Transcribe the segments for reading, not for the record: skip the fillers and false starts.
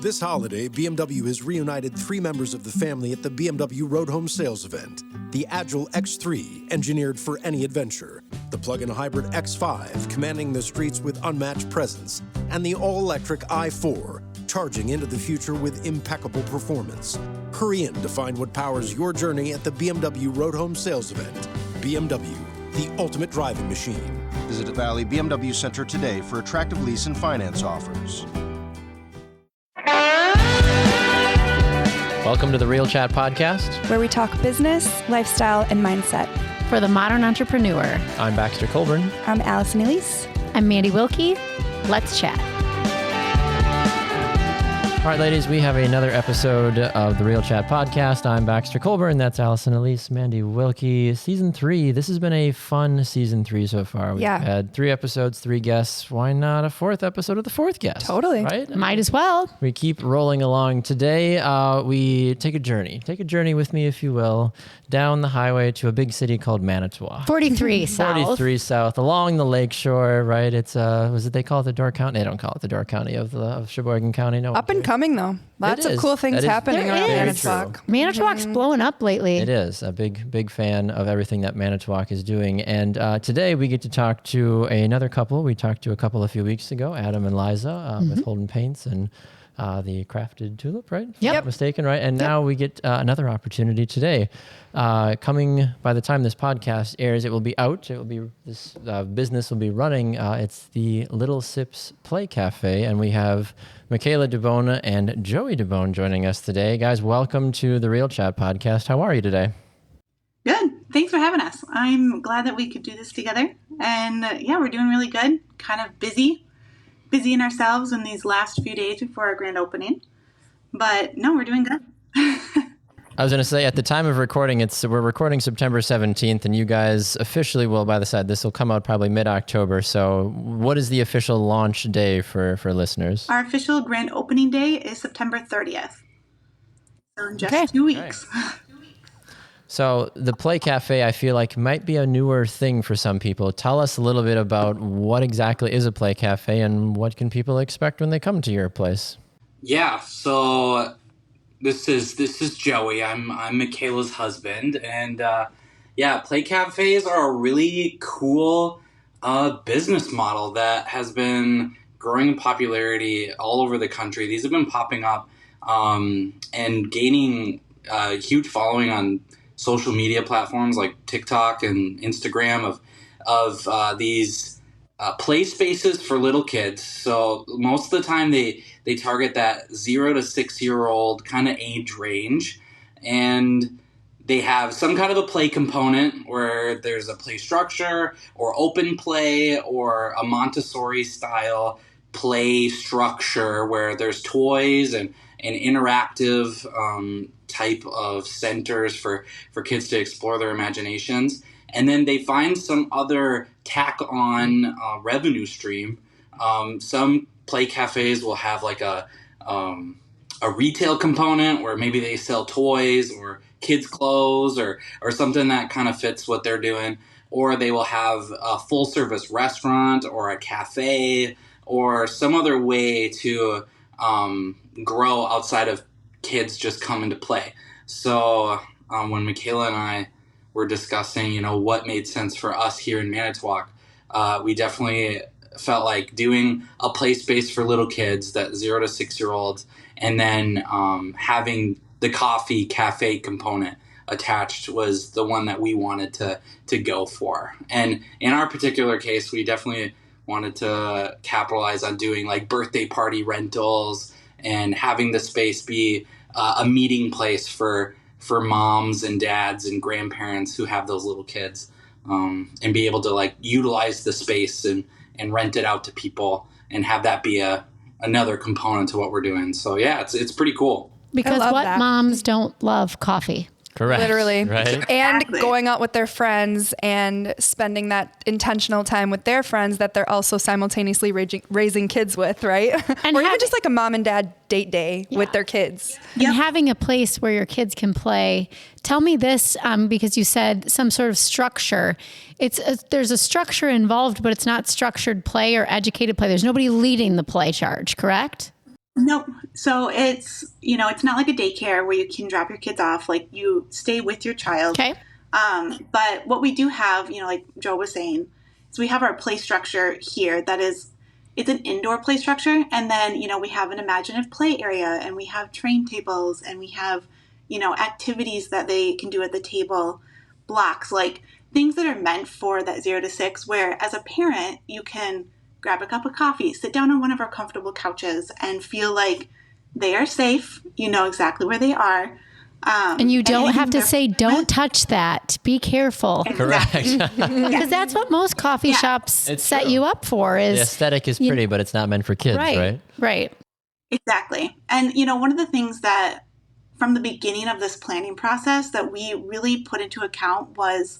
This holiday, BMW has reunited 3 members of the family at the BMW Road Home Sales event. The Agile X3, engineered for any adventure. The plug-in hybrid X5, commanding the streets with unmatched presence. And the all-electric i4, charging into the future with impeccable performance. Hurry in to find what powers your journey at the BMW Road Home Sales event. BMW, the ultimate driving machine. Visit the Valley BMW Center today for attractive lease and finance offers. Welcome to the Real Chat Podcast, where we talk business, lifestyle, and mindset. For the modern entrepreneur. I'm Baxter Colburn. I'm Allison Elise. I'm Mandy Wilkie. Let's chat. All right, ladies, we have another episode of the Real Chat Podcast. I'm Baxter Colburn. That's Allison Elise, Mandy Wilkie. Season 3. This has been a fun Season 3 so far. We've had 3 episodes, 3 guests. Why not a 4th episode of the 4th guest? Totally. Right? Might as well. We keep rolling along. Today, we take a journey. Take a journey with me, if you will, down the highway to a big city called Manitowoc. 43 South. 43 South, along the lakeshore, right? It's, they call it the Door County? They don't call it the Door County of Sheboygan County. No. Up and coming, though. Lots of cool things happening around Manitowoc. Manitowoc's blowing up lately. It is. A big fan of everything that Manitowoc is doing. And today we get to talk to another couple. We talked to a couple a few weeks ago, Adam and Liza with Holden Paints and the Crafted Tulip, right? If I'm not mistaken, right? And now we get another opportunity today. Coming by the time this podcast airs, it will be out. It will be this business will be running. It's the Little Sips Play Cafe, and we have Mikala DeBone and Joey DeBone joining us today. Guys, welcome to the Real Chat Podcast. How are you today? Good. Thanks for having us. I'm glad that we could do this together. And we're doing really good. Kind of busy in ourselves in these last few days before our grand opening. But no, we're doing good. I was going to say, at the time of recording, we're recording September 17th, and you guys officially will, by the side, this will come out probably mid-October. So what is the official launch day for listeners? Our official grand opening day is September 30th. So in just 2 weeks. Okay. So the Play Cafe, I feel like, might be a newer thing for some people. Tell us a little bit about what exactly is a Play Cafe and what can people expect when they come to your place? Yeah, so this is Joey. I'm Mikala's husband, and Play Cafes are a really cool business model that has been growing in popularity all over the country. These have been popping up and gaining a huge following on social media platforms like TikTok and Instagram of these play spaces for little kids. So most of the time they target that 0 to 6 year old kind of age range, and they have some kind of a play component where there's a play structure or open play or a Montessori style play structure where there's toys and interactive type of centers for kids to explore their imaginations. And then they find some other tack-on revenue stream. Some play cafes will have like a retail component where maybe they sell toys or kids' clothes or something that kind of fits what they're doing. Or they will have a full-service restaurant or a cafe or some other way to grow outside of kids just coming to play. So when Mikala and I were discussing, what made sense for us here in Manitowoc, we definitely felt like doing a play space for little kids, that 0 to 6 year olds, and then having the coffee cafe component attached was the one that we wanted to go for. And in our particular case, we definitely wanted to capitalize on doing like birthday party rentals and having the space be a meeting place for moms and dads and grandparents who have those little kids, and be able to like utilize the space and rent it out to people and have that be another component to what we're doing. So yeah, it's pretty cool. Because what moms don't love coffee? Correct. Literally. Right? And going out with their friends and spending that intentional time with their friends that they're also simultaneously raising kids with, right? And or even just like a mom and dad date day with their kids. And having a place where your kids can play. Tell me this, because you said some sort of structure. There's a structure involved, but it's not structured play or educated play. There's nobody leading the play charge, correct? No, so it's, it's not like a daycare where you can drop your kids off. Like, you stay with your child. Okay. But what we do have, like Joe was saying, is we have our play structure here that is, it's an indoor play structure. And then, we have an imaginative play area, and we have train tables, and we have, activities that they can do at the table, blocks, like things that are meant for that 0 to 6, where as a parent, you can grab a cup of coffee, sit down on one of our comfortable couches, and feel like they are safe. You know exactly where they are. And you don't have to say, don't touch that. Be careful. Correct. Because that's what most coffee shops set you up for. Is the aesthetic is pretty, but it's not meant for kids, right? Right. Exactly. And, one of the things that from the beginning of this planning process that we really put into account was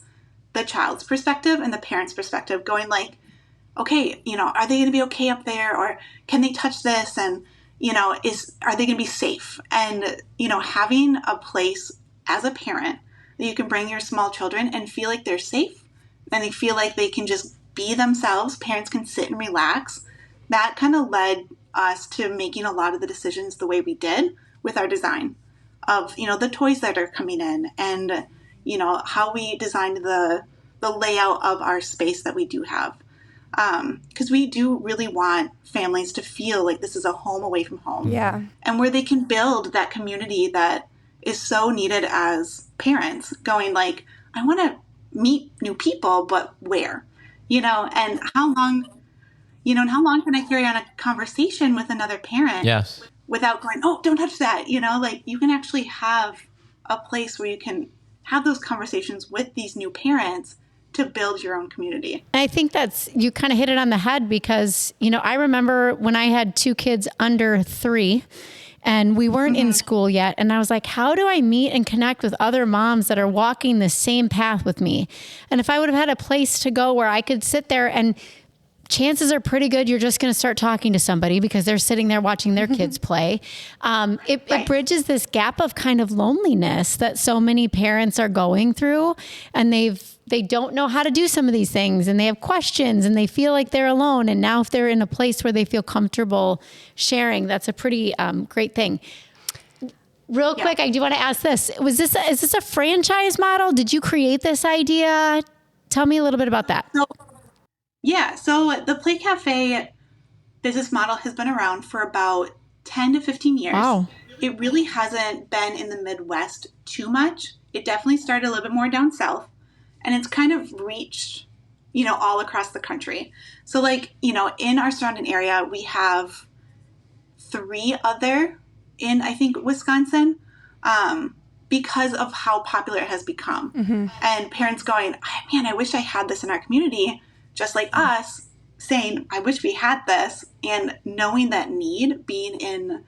the child's perspective and the parent's perspective, going like, okay, are they going to be okay up there? Or can they touch this? And, are they going to be safe? And, having a place as a parent that you can bring your small children and feel like they're safe and they feel like they can just be themselves, parents can sit and relax. That kind of led us to making a lot of the decisions the way we did with our design of, the toys that are coming in and, how we designed the layout of our space that we do have. Because we do really want families to feel like this is a home away from home. Yeah. And where they can build that community that is so needed as parents, going like, I want to meet new people, but where? And how long can I carry on a conversation with another parent? Yes. Without going, oh, don't touch that. Like, you can actually have a place where you can have those conversations with these new parents to build your own community. I think you kind of hit it on the head because, I remember when I had 2 kids under 3 and we weren't in school yet. And I was like, how do I meet and connect with other moms that are walking the same path with me? And if I would have had a place to go where I could sit there, and chances are pretty good you're just going to start talking to somebody because they're sitting there watching their kids play. It bridges this gap of kind of loneliness that so many parents are going through, and they don't know how to do some of these things, and they have questions, and they feel like they're alone. And now if they're in a place where they feel comfortable sharing, that's a pretty great thing. Real quick, I do want to ask this. Is this a franchise model? Did you create this idea? Tell me a little bit about that. So the Play Cafe business model has been around for about 10 to 15 years. Wow. It really hasn't been in the Midwest too much. It definitely started a little bit more down south, and it's kind of reached, all across the country. So like, in our surrounding area, we have 3 other in, I think, Wisconsin, because of how popular it has become. And parents going, man, I wish I had this in our community. Just like us saying, I wish we had this, and knowing that need, being in,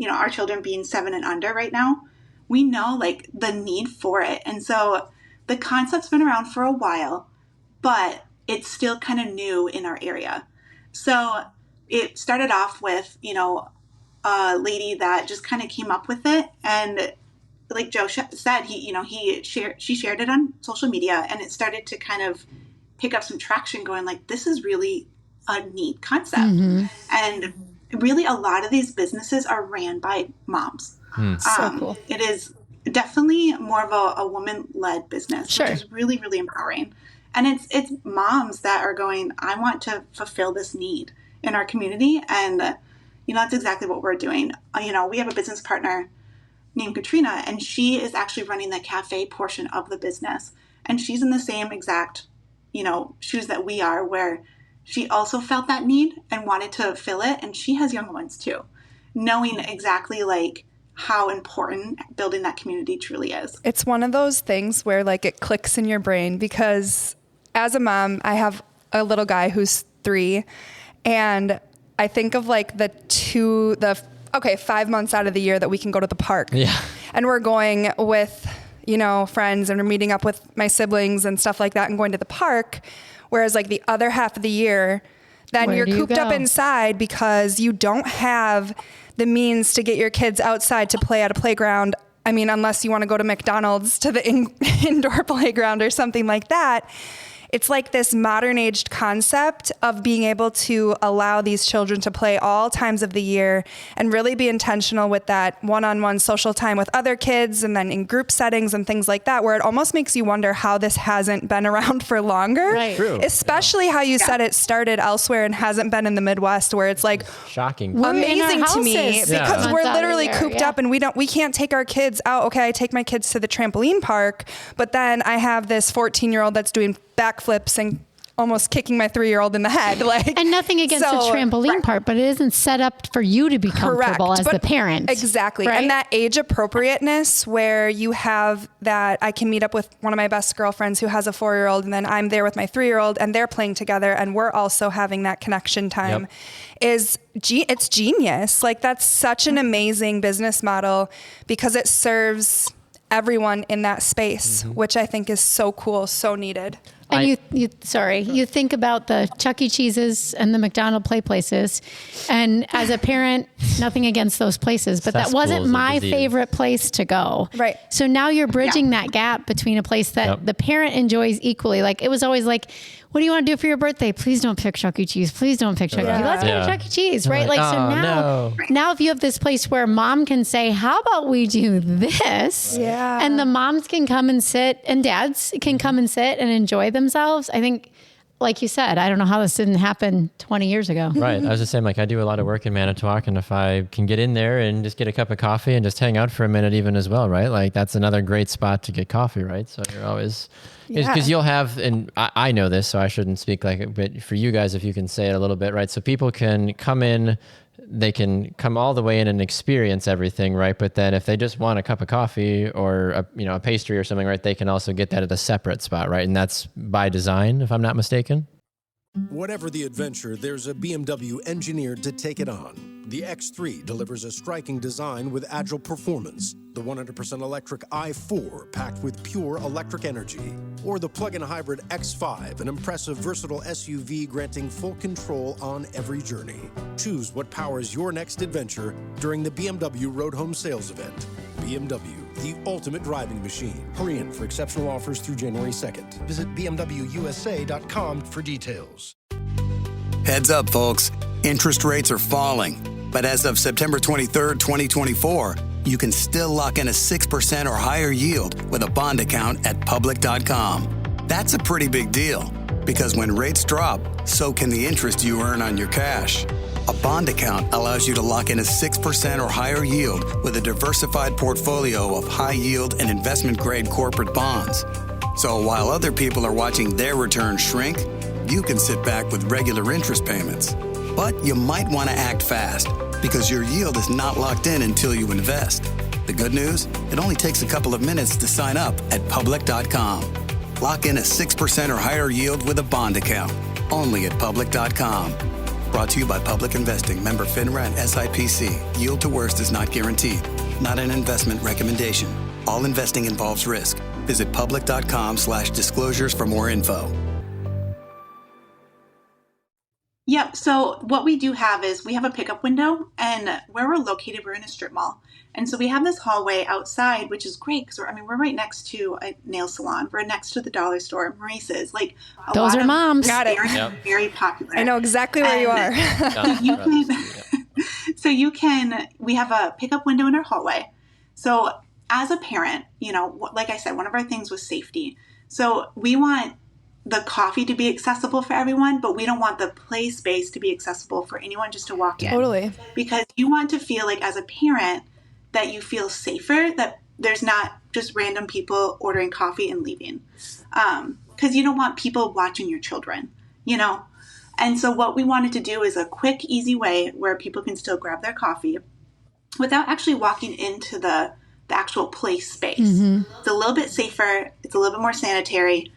our children being 7 and under right now, we know like the need for it. And so the concept's been around for a while, but it's still kind of new in our area. So it started off with, a lady that just kind of came up with it. And like Joe said, she shared it on social media, and it started to kind of pick up some traction, going like, this is really a neat concept. And really a lot of these businesses are ran by moms. So cool. It is definitely more of a woman-led business, which is really, really empowering. And it's moms that are going, I want to fulfill this need in our community. And, that's exactly what we're doing. We have a business partner named Katrina, and she is actually running the cafe portion of the business. And she's in the same exact shoes that we are, where she also felt that need and wanted to fill it. And she has young ones too, knowing exactly like how important building that community truly is. It's one of those things where like it clicks in your brain, because as a mom, I have a little guy who's 3, and I think of like 5 months out of the year that we can go to the park. Yeah. And we're going with friends, and we're meeting up with my siblings and stuff like that and going to the park. Whereas like the other half of the year, then you're cooped up inside because you don't have the means to get your kids outside to play at a playground. I mean, unless you want to go to McDonald's to the indoor playground or something like that. it's like this modern aged concept of being able to allow these children to play all times of the year and really be intentional with that one-on-one social time with other kids and then in group settings and things like that, where it almost makes you wonder how this hasn't been around for longer. Right. True. Especially how you said it started elsewhere and hasn't been in the Midwest, where it's like shocking. We're in our amazing to me houses because months we're out of the literally year, cooped yeah. up and we can't take our kids out. Okay, I take my kids to the trampoline park, but then I have this 14-year-old that's doing backflips and almost kicking my 3-year-old in the head. Like, And nothing against the trampoline part, but it isn't set up for you to be comfortable as the parent. Exactly. Right? And that age appropriateness where you have that, I can meet up with one of my best girlfriends who has a 4-year-old, and then I'm there with my 3-year-old and they're playing together and we're also having that connection time it's genius. Like, that's such an amazing business model because it serves everyone in that space, which I think is so cool, so needed. And you think about the Chuck E. Cheese's and the McDonald play places. And as a parent, nothing against those places, but that wasn't my favorite place to go. Right. So now you're bridging that gap between a place that the parent enjoys equally. Like, it was always like, what do you want to do for your birthday? Please don't pick Chuck E. Cheese. Please don't pick Chuck E. Cheese. Let's go to Chuck E. Cheese, right? Like, so now if you have this place where mom can say, how about we do this? Yeah. And the moms can come and sit and dads can come and sit and enjoy themselves. I think, like you said, I don't know how this didn't happen 20 years ago. Right. I was just saying, like, I do a lot of work in Manitowoc, and if I can get in there and just get a cup of coffee and just hang out for a minute even as well, right? Like, that's another great spot to get coffee, right? So you're always... Because you'll have, and I know this, so I shouldn't speak like it, but for you guys, if you can say it a little bit, right? So people can come in, they can come all the way in and experience everything, right? But then if they just want a cup of coffee or a pastry or something, right, they can also get that at a separate spot, right? And that's by design, if I'm not mistaken. Whatever the adventure, there's a BMW engineered to take it on. The X3 delivers a striking design with agile performance. The 100% electric i4 packed with pure electric energy. Or the plug-in hybrid X5, an impressive, versatile SUV granting full control on every journey. Choose what powers your next adventure during the BMW Road Home Sales Event. BMW, the ultimate driving machine. Hurry in for exceptional offers through January 2nd. Visit bmwusa.com for details. Heads up, folks. Interest rates are falling. But as of September 23rd, 2024, you can still lock in a 6% or higher yield with a bond account at public.com. That's a pretty big deal, because when rates drop, so can the interest you earn on your cash. A bond account allows you to lock in a 6% or higher yield with a diversified portfolio of high-yield and investment-grade corporate bonds. So while other people are watching their returns shrink, you can sit back with regular interest payments. But you might want to act fast, because your yield is not locked in until you invest. The good news? It only takes a couple of minutes to sign up at public.com. Lock in a 6% or higher yield with a bond account, only at public.com. Brought to you by Public Investing, member FINRA and SIPC. Yield to worst is not guaranteed. Not an investment recommendation. All investing involves risk. Visit public.com/disclosures for more info. Yep. So what we do have is we have a pickup window, and where we're located, we're in a strip mall. And so we have this hallway outside, which is great because we're right next to a nail salon. We're next to the dollar store, Maurice's. Like, those are moms. Got it. Very popular. I know exactly where you are. We have a pickup window in our hallway. So as a parent, like I said, one of our things was safety. So we want the coffee to be accessible for everyone, but we don't want the play space to be accessible for anyone just to walk in. Totally. Because you want to feel like, as a parent, that you feel safer, that there's not just random people ordering coffee and leaving. Because you don't want people watching your children, And so what we wanted to do is a quick, easy way where people can still grab their coffee without actually walking into the actual play space. Mm-hmm. It's a little bit safer. It's a little bit more sanitary.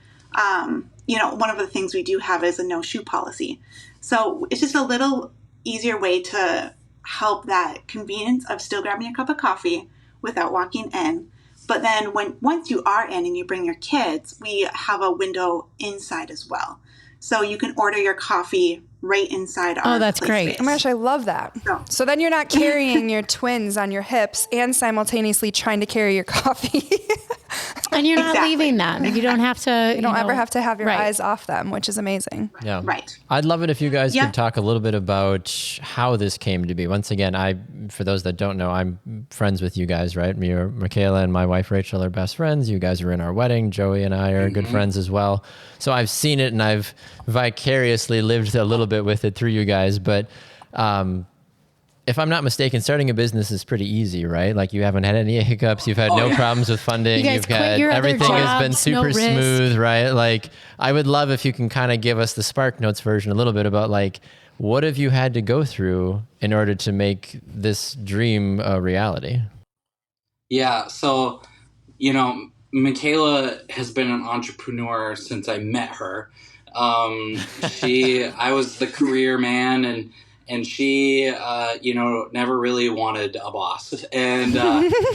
One of the things we do have is a no shoe policy. So it's just a little easier way to help that convenience of still grabbing your cup of coffee without walking in. But then once you are in and you bring your kids, we have a window inside as well. So you can order your coffee right inside our that's play great. space. Oh my gosh, I love that. So then you're not carrying your twins on your hips and simultaneously trying to carry your coffee. And you're not leaving them. You don't have to. You don't ever have to have your eyes off them, which is amazing. Yeah. Right. I'd love it if you guys could talk a little bit about how this came to be. Once again, for those that don't know, I'm friends with you guys, right? Mikala and my wife Rachel are best friends. You guys were in our wedding. Joey and I are good friends as well. So I've seen it and I've vicariously lived a little bit with it through you guys. But if I'm not mistaken, starting a business is pretty easy, right? Like you haven't had any hiccups. You've had no problems with funding. You've got everything has been super risk. smooth, right? Like I would love if you can kind of give us the Spark Notes version a little bit about like, what have you had to go through in order to make this dream a reality? Yeah. So, Mikala has been an entrepreneur since I met her. I was the career man and she, never really wanted a boss, and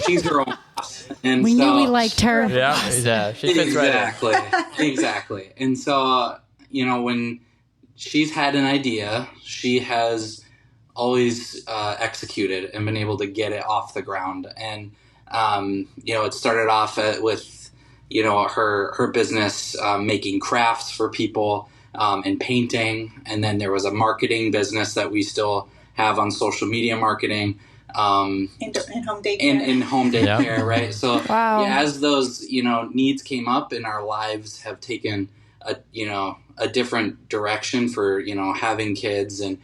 she's her own boss. And we knew we liked her. Yeah, she fits exactly, exactly. And so, when she's had an idea, she has always executed and been able to get it off the ground. And it started off with her business making crafts for people. And painting, and then there was a marketing business that we still have on social media marketing, in home daycare, in home daycare, right? So as those needs came up and our lives have taken a different direction for having kids and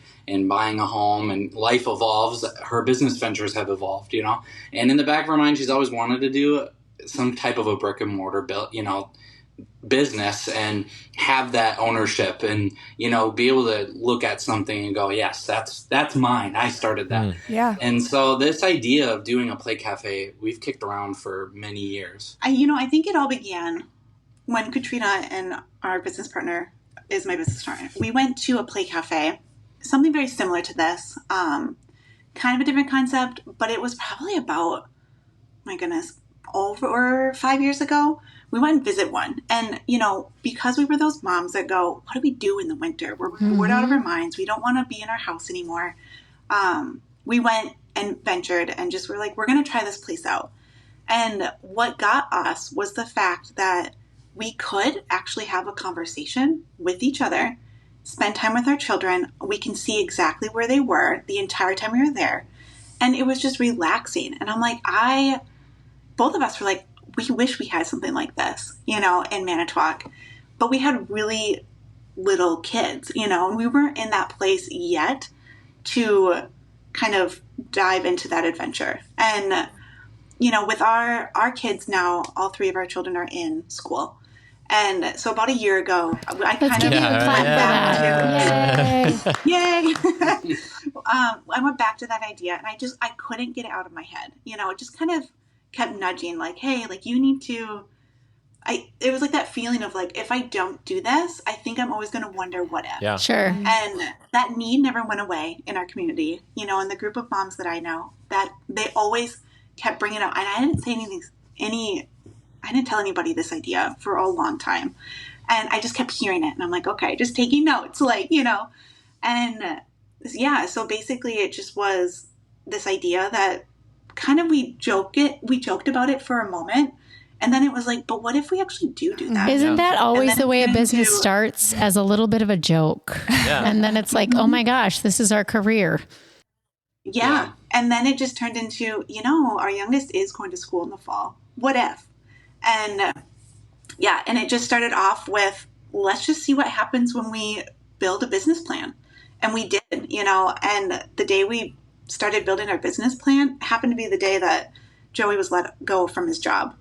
buying a home, and life evolves. Her business ventures have evolved, and in the back of her mind, she's always wanted to do some type of a brick and mortar business and have that ownership and be able to look at something and go, yes, that's mine, I started that. And so this idea of doing a play cafe, we've kicked around for many years. I think it all began when Katrina, and our business partner is my business partner, we went to a play cafe, something very similar to this, kind of a different concept, but it was probably about, my goodness, over 5 years ago. We went and visit one. And, because we were those moms that go, what do we do in the winter? We're bored out of our minds. We don't want to be in our house anymore. We went and ventured and just were like, we're going to try this place out. And what got us was the fact that we could actually have a conversation with each other, spend time with our children. We can see exactly where they were the entire time we were there. And it was just relaxing. And I'm like, both of us were like, we wish we had something like this, in Manitowoc, but we had really little kids, and we weren't in that place yet to kind of dive into that adventure. And, with our kids now, all three of our children are in school. And so about a year ago, I kind of I went back to that idea, and I couldn't get it out of my head. It just kind of kept nudging, like, hey, like you need to, it was like that feeling of like, if I don't do this, I think I'm always going to wonder what if. Yeah. Sure. And that need never went away in our community, in the group of moms that I know, that they always kept bringing it up. And I didn't say I didn't tell anybody this idea for a long time. And I just kept hearing it. And I'm like, okay, just taking notes, like, and so basically it just was this idea that kind of we joked about it for a moment, and then it was like, but what if we actually do that? Isn't that always the way a business starts, as a little bit of a joke? And then it's like, oh my gosh, this is our career. And then it just turned into, our youngest is going to school in the fall. What if? And and it just started off with, let's just see what happens when we build a business plan. And we did, and the day we started building our business plan happened to be the day that Joey was let go from his job.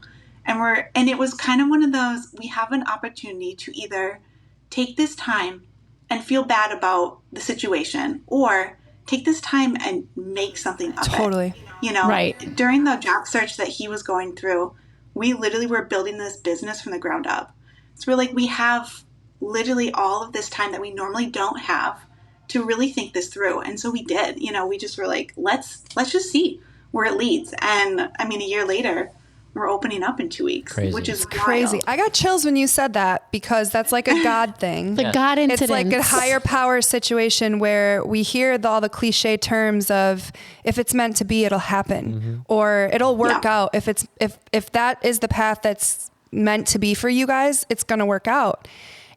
And it was kind of one of those, we have an opportunity to either take this time and feel bad about the situation, or take this time and make something of it. Right. During the job search that he was going through, we literally were building this business from the ground up. So we're like, we have literally all of this time that we normally don't have to really think this through. And so we did, we just were like, let's just see where it leads. And I mean, a year later, we're opening up in 2 weeks, which is crazy. wild. I got chills when you said that, because that's like a God thing. The God incident. It's like a higher power situation where we hear all the cliche terms of, if it's meant to be, it'll happen, or it'll work out. If that is the path that's meant to be for you guys, it's going to work out.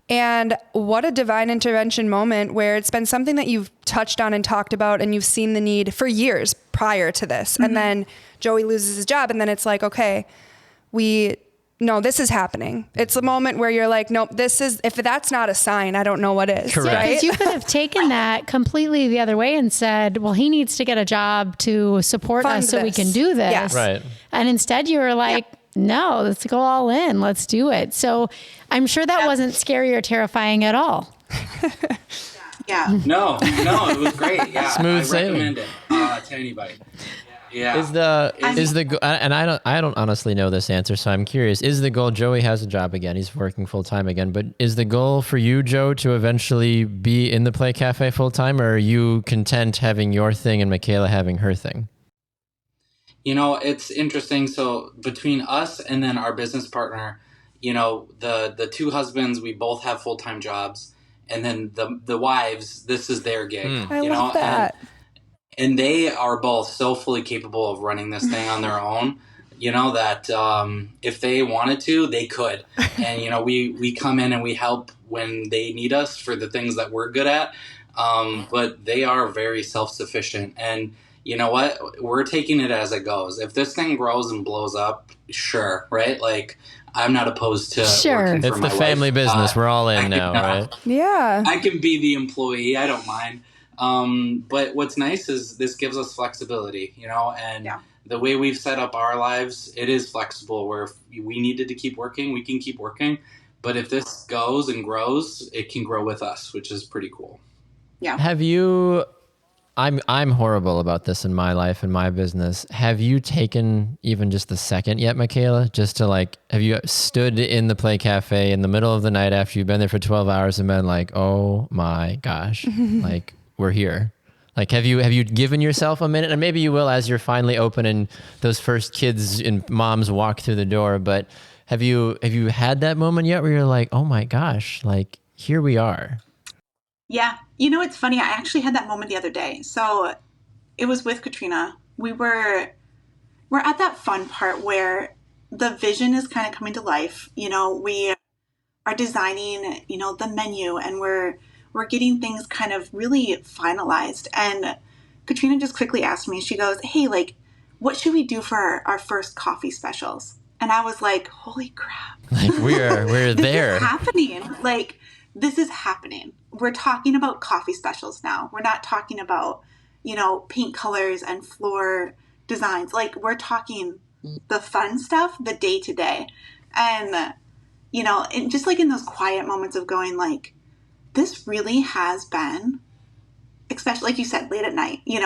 And what a divine intervention moment where it's been something that you've touched on and talked about and you've seen the need for years prior to this. Mm-hmm. And then Joey loses his job and then it's like, okay, this is happening. It's a moment where you're like, nope, if that's not a sign, I don't know what is. Correct. Yeah, because you could have taken that completely the other way and said, well, he needs to get a job to support us so we can do this. Yes. Right. And instead you were like, no, let's go all in. Let's do it. So I'm sure that wasn't scary or terrifying at all. Yeah. No, it was great. Yeah. Smooth I sailing. recommend it to anybody. Yeah. And I don't honestly know this answer, so I'm curious. Is the goal, Joey has a job again, he's working full time again, but is the goal for you, Joe, to eventually be in the Play Cafe full time, or are you content having your thing and Mikala having her thing? It's interesting. So between us and then our business partner, the two husbands, we both have full-time jobs, and then the wives, this is their gig. I love that. And they are both so fully capable of running this thing on their own, that if they wanted to, they could. And, we come in and we help when they need us for the things that we're good at. But they are very self-sufficient. And you know what? We're taking it as it goes. If this thing grows and blows up, sure, right? Like, I'm not opposed to working for It's my the family wife. business. We're all in now, right? Yeah. I can be the employee. I don't mind. But what's nice is this gives us flexibility, and the way we've set up our lives, it is flexible where if we needed to keep working, we can keep working. But if this goes and grows, it can grow with us, which is pretty cool. Yeah. Have you... I'm horrible about this in my life and my business. Have you taken even just a second yet, Mikala, just to have you stood in the Play Cafe in the middle of the night after you've been there for 12 hours and been like, oh my gosh, we're here? Have you given yourself a minute? And maybe you will as you're finally open and those first kids and moms walk through the door. But have you had that moment yet where you're like, oh my gosh, here we are? Yeah. It's funny. I actually had that moment the other day. So it was with Katrina. We're at that fun part where the vision is kind of coming to life. We are designing, the menu, and we're getting things kind of really finalized. And Katrina just quickly asked me, she goes, hey, what should we do for our first coffee specials? And I was like, holy crap. We're there. This is happening. This is happening. We're talking about coffee specials now. We're not talking about, paint colors and floor designs. We're talking the fun stuff, the day to day. And, and just in those quiet moments of going this really has been, especially like you said, late at night, when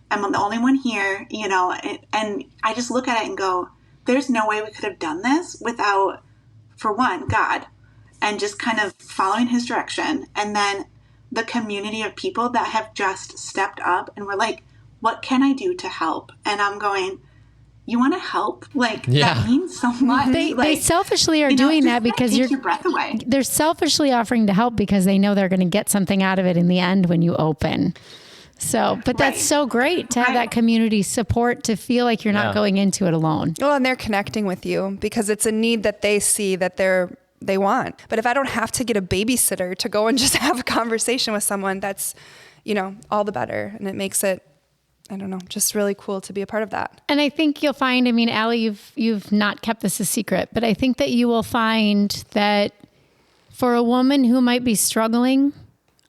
I'm the only one here, and I just look at it and go, there's no way we could have done this without, for one, God. And just kind of following his direction. And then the community of people that have just stepped up and were like, what can I do to help? And I'm going, you want to help? That means so much. They selfishly are doing that because your breath away. They're selfishly offering to help because they know they're going to get something out of it in the end when you open. So, but that's so great to have that community support, to feel like you're not going into it alone. Well, and they're connecting with you because it's a need that they see that they want. But if I don't have to get a babysitter to go and just have a conversation with someone, that's, all the better. And it makes it, I don't know, just really cool to be a part of that. And I think you'll find, Allie, you've not kept this a secret, but I think that you will find that for a woman who might be struggling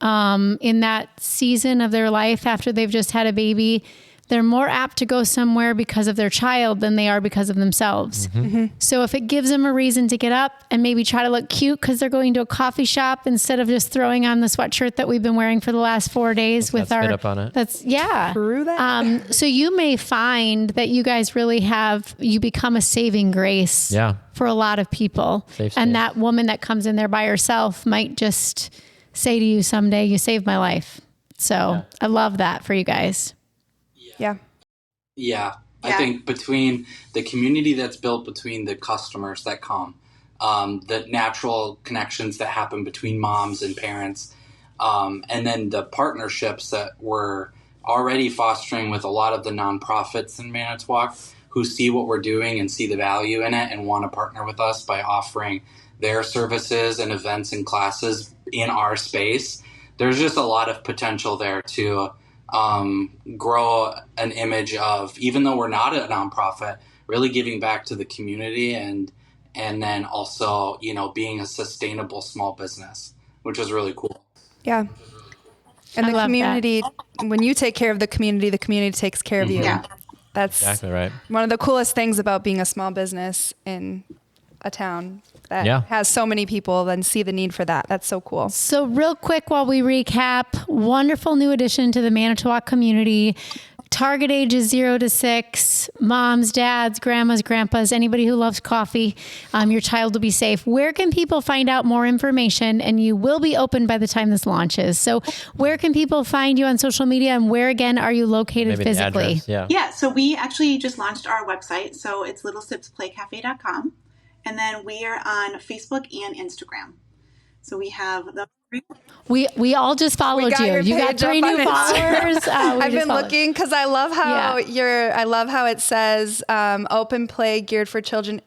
in that season of their life after they've just had a baby, they're more apt to go somewhere because of their child than they are because of themselves. Mm-hmm. So if it gives them a reason to get up and maybe try to look cute because they're going to a coffee shop instead of just throwing on the sweatshirt that we've been wearing for the last 4 days with our, up on it. That's True that. So you may find that you guys really you become a saving grace for a lot of people. And that woman that comes in there by herself might just say to you someday, you saved my life. So I love that for you guys. Yeah. I think between the community that's built between the customers that come, the natural connections that happen between moms and parents, and then the partnerships that we're already fostering with a lot of the nonprofits in Manitowoc, who see what we're doing and see the value in it and want to partner with us by offering their services and events and classes in our space. There's just a lot of potential there to grow an image of, even though we're not a nonprofit, really giving back to the community and then also, you know, being a sustainable small business, which is really cool. Yeah. And the community, when you take care of the community takes care of you. Yeah. That's exactly right. One of the coolest things about being a small business in a town that has so many people and see the need for that. That's so cool. So real quick, while we recap, wonderful new addition to the Manitowoc community. Target ages 0 to 6, moms, dads, grandmas, grandpas, anybody who loves coffee. Your child will be safe. Where can people find out more information? And you will be open by the time this launches. So where can people find you on social media, and where again are you located physically? Yeah, so we actually just launched our website. So it's littlesipsplaycafe.com. And then we are on Facebook and Instagram. So we have the... We all just followed you. You got 3 new followers. I've been looking because I love how I love how it says open play geared for children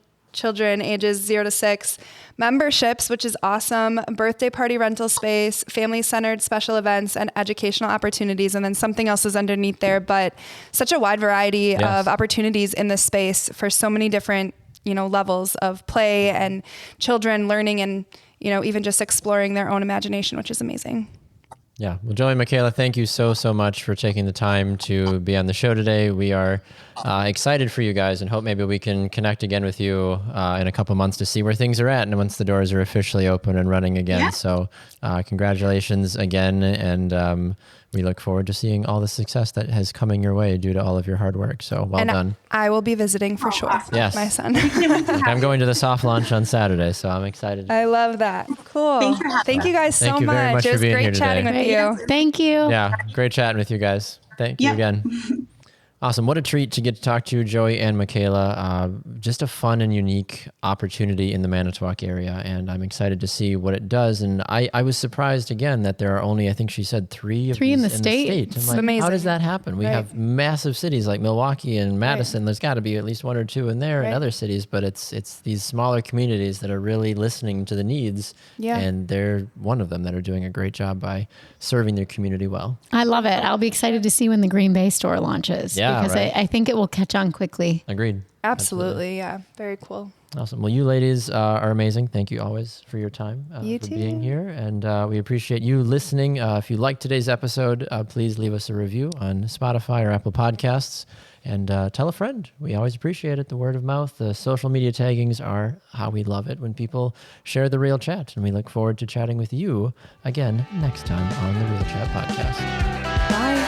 ages 0 to 6, memberships, which is awesome, birthday party rental space, family centered special events, and educational opportunities. And then something else is underneath there, but such a wide variety of opportunities in this space for so many different, you know, levels of play and children learning and, you know, even just exploring their own imagination, which is amazing. Yeah. Well, Joey and Mikala, thank you so much for taking the time to be on the show today. We are excited for you guys and hope maybe we can connect again with you in a couple months to see where things are at and once the doors are officially open and running again. Yeah. So congratulations again. And we look forward to seeing all the success that has coming your way due to all of your hard work. So well done. I will be visiting for sure. Awesome. Yes. My son. I'm going to the soft launch on Saturday, so I'm excited. I love that. Cool. Thank you guys so much. It was great chatting with you. Thank you. Yeah, great chatting with you guys. Thank you again. Awesome. What a treat to get to talk to you, Joey and Mikala. Just a fun and unique opportunity in the Manitowoc area, and I'm excited to see what it does. And I was surprised again that there are only, I think she said, 3 of these in the state. I'm like, amazing. how does that happen? We have massive cities like Milwaukee and Madison. There's got to be at least 1 or 2 in there in other cities, but it's these smaller communities that are really listening to the needs, and they're one of them that are doing a great job by serving their community well. I love it. I'll be excited to see when the Green Bay store launches. Yeah. Because I think it will catch on quickly. Agreed. Absolutely. Yeah. Very cool. Awesome. Well, you ladies are amazing. Thank you always for your time, you for too. being here. And we appreciate you listening. If you liked today's episode, please leave us a review on Spotify or Apple Podcasts. And tell a friend. We always appreciate it. The word of mouth, the social media taggings are how we love it when people share the Real Chat. And we look forward to chatting with you again next time on the Real Chat Podcast. Bye.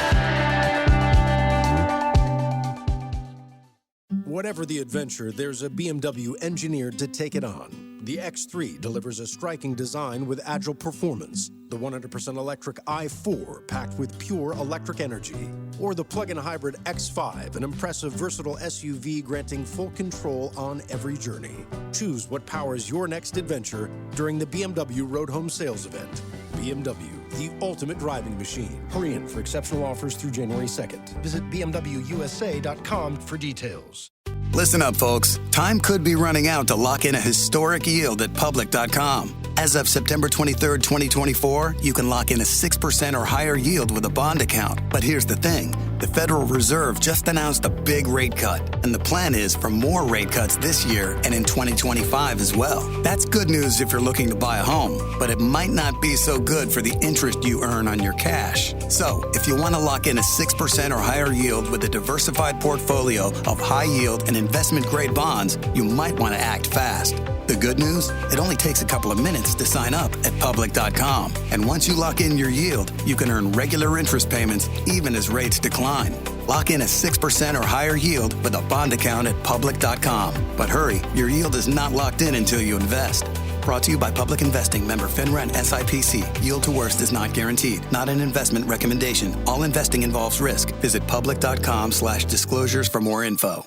Whatever the adventure, there's a BMW engineered to take it on. The X3 delivers a striking design with agile performance. The 100% electric i4 packed with pure electric energy. Or the plug-in hybrid X5, an impressive, versatile SUV granting full control on every journey. Choose what powers your next adventure during the BMW Road Home Sales Event. BMW, the ultimate driving machine. Hurry in for exceptional offers through January 2nd. Visit bmwusa.com for details. Listen up, folks. Time could be running out to lock in a historic yield at public.com. As of September 23rd, 2024, you can lock in a 6% or higher yield with a bond account. But here's the thing. The Federal Reserve just announced a big rate cut, and the plan is for more rate cuts this year and in 2025 as well. That's good news if you're looking to buy a home, but it might not be so good for the interest you earn on your cash. So, if you want to lock in a 6% or higher yield with a diversified portfolio of high yield and investment-grade bonds, you might want to act fast. The good news? It only takes a couple of minutes to sign up at public.com. And once you lock in your yield, you can earn regular interest payments even as rates decline. Lock in a 6% or higher yield with a bond account at public.com. But hurry, your yield is not locked in until you invest. Brought to you by Public Investing, member FINRA and SIPC. Yield to worst is not guaranteed. Not an investment recommendation. All investing involves risk. Visit public.com/disclosures for more info.